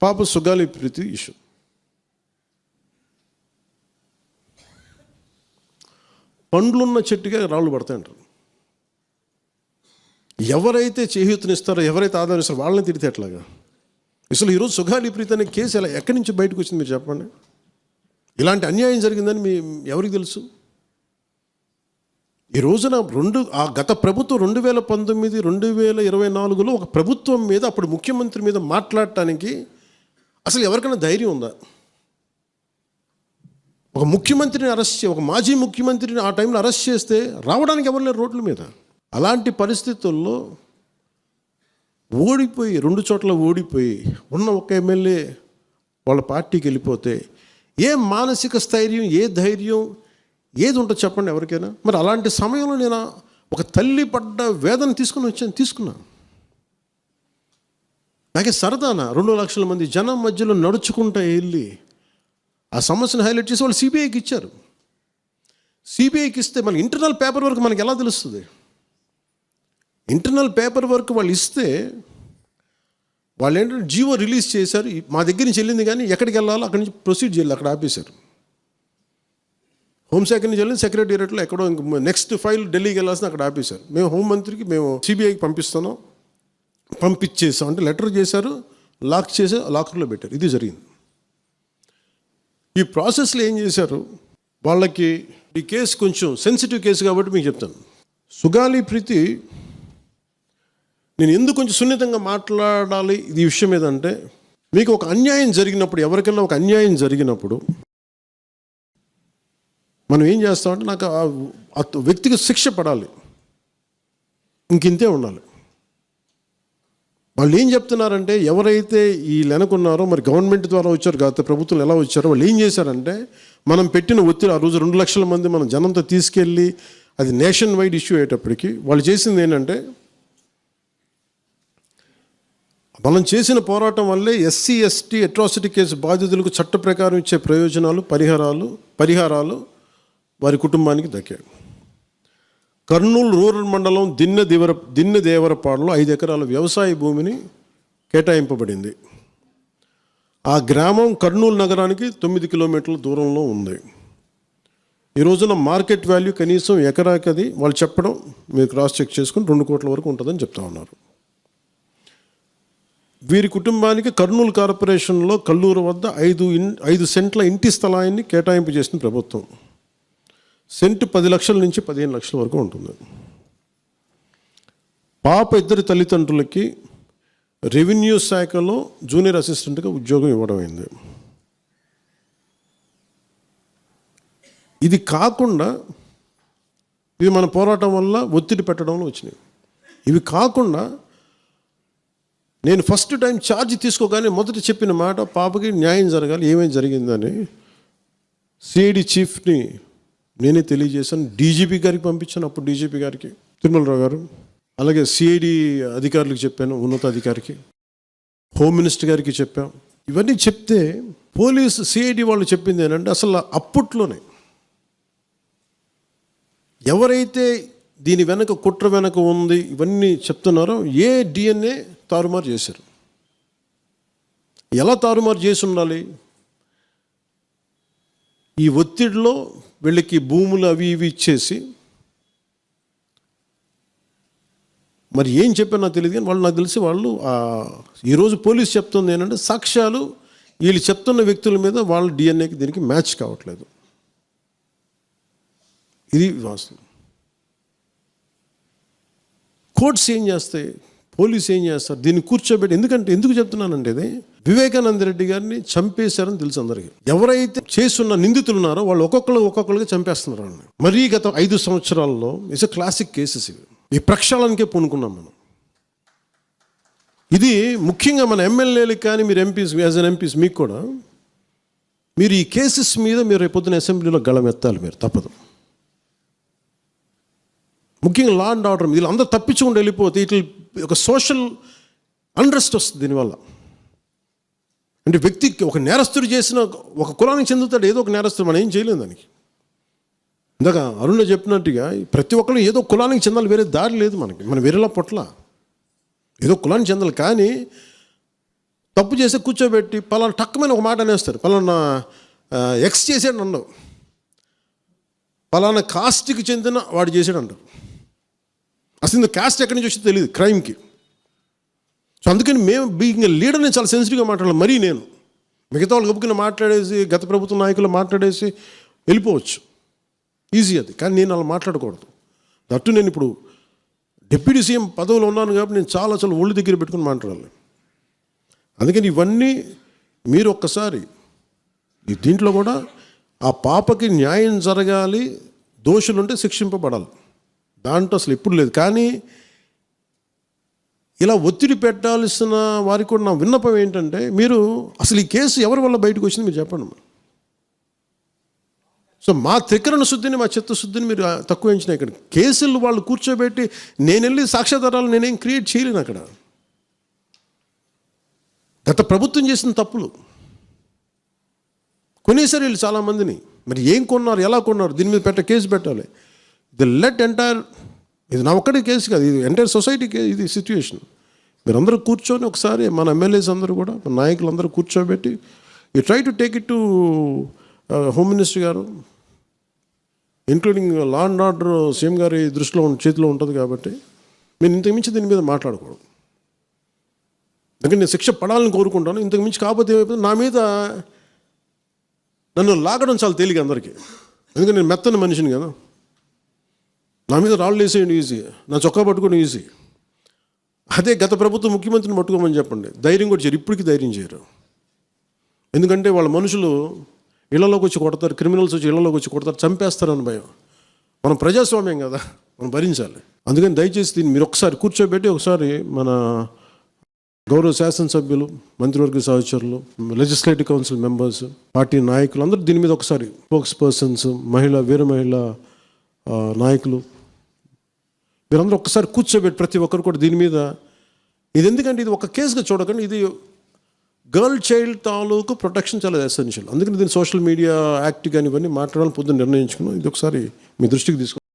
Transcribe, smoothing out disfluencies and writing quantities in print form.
పాప సుగాలి ప్రీతి ఇష్యూ. పండ్లున్న చెట్టుగా రాళ్ళు పడతాయంటారు. ఎవరైతే చేయూతనిస్తారో, ఎవరైతే ఆధారం ఇస్తారో వాళ్ళని తిడితే ఎట్లాగా? అసలు ఈరోజు సుగాలి ప్రీతి అనే కేసు ఎలా ఎక్కడి నుంచి బయటకు వచ్చింది మీరు చెప్పండి. ఇలాంటి అన్యాయం జరిగిందని ఎవరికి తెలుసు? ఈ రోజున గత ప్రభుత్వం 2019, 2024లో ఒక ప్రభుత్వం మీద, అప్పుడు ముఖ్యమంత్రి మీద మాట్లాడటానికి అసలు ఎవరికైనా ధైర్యం ఉందా? ఒక ముఖ్యమంత్రిని ఒక మాజీ ముఖ్యమంత్రిని ఆ టైంలో అరెస్ట్ చేస్తే రావడానికి ఎవరు లేరు రోడ్ల మీద. అలాంటి పరిస్థితుల్లో ఓడిపోయి 2 చోట్ల ఓడిపోయి ఉన్న ఒక ఎమ్మెల్యే వాళ్ళ పార్టీకి వెళ్ళిపోతే ఏ మానసిక స్థైర్యం, ఏ ధైర్యం, ఏది ఉంటుంది చెప్పండి ఎవరికైనా? మరి అలాంటి సమయంలో నేను ఒక తల్లి పడ్డ వేదన తీసుకున్నా. నాకే సరదానా 2 లక్షల మంది జనం మధ్యలో నడుచుకుంటూ వెళ్ళి ఆ సమస్యను హైలైట్ చేసి వాళ్ళు సిబిఐకి ఇచ్చారు. సిబిఐకి ఇస్తే మన ఇంటర్నల్ పేపర్ వర్క్ మనకి ఎలా తెలుస్తుంది? ఇంటర్నల్ పేపర్ వర్క్ వాళ్ళు ఇస్తే వాళ్ళు ఏంటంటే జీవో రిలీజ్ చేశారు. మా దగ్గర నుంచి వెళ్ళింది కానీ ఎక్కడికి వెళ్ళాలో అక్కడి నుంచి ప్రొసీడ్ చేయాలి, అక్కడ ఆపేశారు. హోంశాఖ నుంచి వెళ్ళింది సెక్రటేరియట్లో ఎక్కడో నెక్స్ట్ ఫైల్ ఢిల్లీకి వెళ్ళాల్సిన అక్కడ ఆపేశారు. మేము హోంమంత్రికి సిబిఐకి పంపించేసాం అంటే లెటర్ చేశారు, లాక్ చేసి లాకర్లో పెట్టారు. ఇది జరిగింది. ఈ ప్రాసెస్లో ఏం చేశారు, వాళ్ళకి ఈ కేసు కొంచెం సెన్సిటివ్ కేసు కాబట్టి మీకు చెప్తాను. సుగాలి ప్రీతి నేను ఎందుకు కొంచెం సున్నితంగా మాట్లాడాలి ఈ విషయం ఏదంటే, మీకు ఒక అన్యాయం జరిగినప్పుడు, ఎవరికైనా ఒక అన్యాయం జరిగినప్పుడు మనం ఏం చేస్తామంటే, నాకు ఆ వ్యక్తికి శిక్ష పడాలి, ఇంకింతే ఉండాలి. వాళ్ళు ఏం చెప్తున్నారంటే, ఎవరైతే వీళ్ళు వెనుకున్నారో, మరి గవర్నమెంట్ ద్వారా వచ్చారు, గత ప్రభుత్వం ఎలా వచ్చారో, వాళ్ళు ఏం చేశారంటే, మనం పెట్టిన ఒత్తిడి ఆ రోజు 2 లక్షల మంది మనం జనంతో తీసుకెళ్ళి అది నేషన్ వైడ్ ఇష్యూ అయ్యేటప్పటికి వాళ్ళు చేసింది ఏంటంటే, మనం చేసిన పోరాటం వల్లే ఎస్సీ ఎస్టీ అట్రాసిటీ కేసు బాధితులకు చట్ట ప్రకారం ఇచ్చే ప్రయోజనాలు, పరిహారాలు వారి కుటుంబానికి దక్కాయి. కర్నూలు రూరల్ మండలం దిన్నెదేవరపాడులో 5 ఎకరాల వ్యవసాయ భూమిని కేటాయింపబడింది. ఆ గ్రామం కర్నూలు నగరానికి 9 కిలోమీటర్ల దూరంలో ఉంది. ఈ రోజున మార్కెట్ వాల్యూ కనీసం ఎకరాకది వాళ్ళు చెప్పడం మీరు క్రాస్ చెక్ చేసుకుని 2 కోట్ల వరకు ఉంటుందని చెప్తా ఉన్నారు. వీరి కుటుంబానికి కర్నూలు కార్పొరేషన్లో కల్లూరు వద్ద 5 సెంట్ల ఇంటి స్థలాన్ని కేటాయింపు చేసిన ప్రభుత్వం. సెంటు 10 లక్షల నుంచి 15 లక్షల వరకు ఉంటుంది. పాప 2 తల్లిదండ్రులకి రెవెన్యూ శాఖలో జూనియర్ అసిస్టెంట్గా ఉద్యోగం ఇవ్వడం అయింది. ఇది కాకుండా ఇవి మన పోరాటం వల్ల ఒత్తిడి పెట్టడంలో వచ్చినాయి. ఇవి కాకుండా నేను ఫస్ట్ టైం ఛార్జ్ తీసుకోగానే మొదట చెప్పిన మాట, పాపకి న్యాయం జరగాలి, ఏమేమి జరిగిందని సిఐడి చీఫ్ని నేనే తెలియజేశాను. డీజీపీ గారికి పంపించాను, అప్పుడు డీజీపీ గారికి తిరుమలరావు గారు, అలాగే సిఐడి అధికారులకు చెప్పాను, ఉన్నతాధికారికి, హోమ్ మినిస్టర్ గారికి చెప్పాం. ఇవన్నీ చెప్తే పోలీసు సిఐడి వాళ్ళు చెప్పింది ఏంటంటే, అసలు అప్పట్లోనే ఎవరైతే దీని వెనక కుట్ర వెనక ఉంది ఇవన్నీ చెప్తున్నారో ఏ డిఎన్ఏ తారుమారు చేశారు. ఎలా తారుమారు చేసి ఉండాలి? ఈ ఒత్తిడిలో వీళ్ళకి భూములు అవి ఇవి ఇచ్చేసి, మరి ఏం చెప్పారు నాకు తెలియదు కానీ వాళ్ళు, నాకు తెలిసి వాళ్ళు ఈరోజు పోలీసు చెప్తుంది ఏంటంటే, సాక్ష్యాలు వీళ్ళు చెప్తున్న వ్యక్తుల మీద వాళ్ళ డిఎన్ఏకి దీనికి మ్యాచ్ కావట్లేదు. ఇది వాస్తవం. కోర్ట్స్ ఏం చేస్తాయి, పోలీసు ఏం చేస్తారు, దీన్ని కూర్చోబెట్టి. ఎందుకు చెప్తున్నానంటే, ఇది వివేకానంద రెడ్డి గారిని చంపేశారని తెలుసు అందరికీ. ఎవరైతే చేస్తున్న నిందితులు ఉన్నారో వాళ్ళు ఒక్కొక్కరుగా చంపేస్తున్నారు వాళ్ళని. మరీ గత 5 సంవత్సరాల్లో ఇట్స్ ఎ క్లాసిక్ కేసెస్ ఇవి. ఈ ప్రక్షాళనకే పూనుకున్నాం మనం. ఇది ముఖ్యంగా మన ఎమ్మెల్యేలకు కానీ, మీరు ఎంపీస్, యాజ్ అన్ ఎంపీస్ మీకు కూడా, మీరు ఈ కేసెస్ మీద మీరు రేపొద్దున అసెంబ్లీలో గళం ఎత్తాలి. మీరు తప్పదు. ముఖ్యంగా లా అండ్ ఆర్డర్, వీళ్ళు అందరూ తప్పించుకుంటూ వెళ్ళిపోతే ఇట్లా ఒక సోషల్ అన్రెస్ట్ వస్తుంది దీనివల్ల. అంటే వ్యక్తికి ఒక నేరస్తుడు చేసిన, ఒక కులానికి చెందుతాడు ఏదో ఒక నేరస్తుడు, మనం ఏం చేయలేము దానికి. ఇందాక అరుణ చెప్పినట్టుగా ప్రతి ఒక్కరు ఏదో కులానికి చెందాలి, వేరే దారి లేదు మనకి. మనం వేరేలా పొట్ల ఏదో కులానికి చెందాలి. కానీ తప్పు చేస్తే కూర్చోబెట్టి పలానా టక్కమైన ఒక మాట అనేస్తారు. పలానా ఎక్స్ చేసాడు అన్నావు, పలానా కాస్ట్కి చెందిన వాడు చేసాడు అంటారు. అసలు ఇంత కాస్ట్ ఎక్కడి నుంచి వచ్చి తెలియదు క్రైమ్కి. సో అందుకని మేము బీయింగ్ లీడర్ నేను చాలా సెన్సిటివ్గా మాట్లాడాలి. మరీ నేను మిగతా వాళ్ళు గబుకుని మాట్లాడేసి గత ప్రభుత్వ నాయకులు మాట్లాడేసి వెళ్ళిపోవచ్చు, ఈజీ అది. కానీ నేను అలా మాట్లాడకూడదు. దట్టు నేను ఇప్పుడు డిప్యూటీ సీఎం పదవిలో ఉన్నాను కాబట్టి నేను చాలా ఒళ్ళు దగ్గర పెట్టుకుని మాట్లాడాలి. అందుకని ఇవన్నీ మీరు ఒక్కసారి దీంట్లో కూడా ఆ పాపకి న్యాయం జరగాలి, దోషులుంటే శిక్షింపబడాలి, దాంట్లో అసలు ఎప్పుడు లేదు. కానీ ఇలా ఒత్తిడి పెట్టాల్సిన వారికి కూడా నా విన్నపం ఏంటంటే, మీరు అసలు ఈ కేసు ఎవరి వల్ల బయటకు వచ్చింది మీరు చెప్పండి. సో మా త్రికరణ శుద్ధిని, మా చిత్తశుద్ధిని మీరు తక్కువ ఎంచిన. ఇక్కడ కేసులు వాళ్ళు కూర్చోబెట్టి నేను వెళ్ళి సాక్ష్యాధారాలు నేనేం క్రియేట్ చేయలేను. అక్కడ గత ప్రభుత్వం చేసిన తప్పులు కొనేసారు వీళ్ళు చాలామందిని. మరి ఏం కొన్నారు, ఎలా కొన్నారు, దీని మీద కేసు పెట్టాలి. ది లెట్ ఎంటైర్, ఇది నా ఒక్కడి కేసు కాదు, ఇది ఎంటైర్ సొసైటీకి ఇది సిచ్యువేషన్. మీరందరూ కూర్చొని ఒకసారి మన ఎమ్మెల్యేస్ అందరూ కూడా, మన నాయకులందరూ కూర్చోబెట్టి you try to take it to home minister గారు, including law and order CM గారి దృష్టిలో చేతిలో ఉంటుంది. కాబట్టి మీరు ఇంతకుమించి దీని మీద మాట్లాడకూడదు. అందుకని నేను శిక్ష పడాలని కోరుకుంటాను. ఇంతకుమించి కాకపోతే ఏమైపోతుంది, నా మీద నన్ను లాగడం చాలా తేలిక అందరికీ. ఎందుకంటే నేను మెత్తని మనిషిని కదా, నా మీద రాళ్ళు వేసేయండి ఈజీ, నా చొక్కా పట్టుకొని ఈజీ. అదే గత ప్రభుత్వం ముఖ్యమంత్రిని పట్టుకోమని చెప్పండి, ధైర్యం కూడా చేయరు, ఇప్పటికీ ధైర్యం చేయరు. ఎందుకంటే వాళ్ళ మనుషులు ఇళ్లలోకి వచ్చి కొడతారు, క్రిమినల్స్ వచ్చి ఇళ్లలోకి వచ్చి కొడతారు, చంపేస్తారని భయం. మనం ప్రజాస్వామ్యం కదా, మనం భరించాలి. అందుకని దయచేసి దీన్ని మీరు ఒకసారి కూర్చోబెట్టి ఒకసారి మన గౌరవ శాసనసభ్యులు, మంత్రివర్గ సహచరులు, లెజిస్లేటివ్ కౌన్సిల్ మెంబర్స్, పార్టీ నాయకులు అందరూ దీని మీద ఒకసారి, స్పోక్స్ పర్సన్స్, వీర మహిళా నాయకులు, మీరందరూ ఒక్కసారి కూర్చోబెట్టి ప్రతి ఒక్కరు కూడా దీని మీద, ఇది ఎందుకంటే ఇది ఒక కేసుగా చూడకండి, ఇది గర్ల్ చైల్డ్ తాలూకు ప్రొటెక్షన్ చాలా ఎసెన్షియల్. అందుకని దీన్ని సోషల్ మీడియా యాక్ట్ కానీ ఇవన్నీ మాట్లాడాలని పొద్దున్న నిర్ణయించుకున్నాం. ఇది ఒకసారి మీ దృష్టికి తీసుకున్నాం.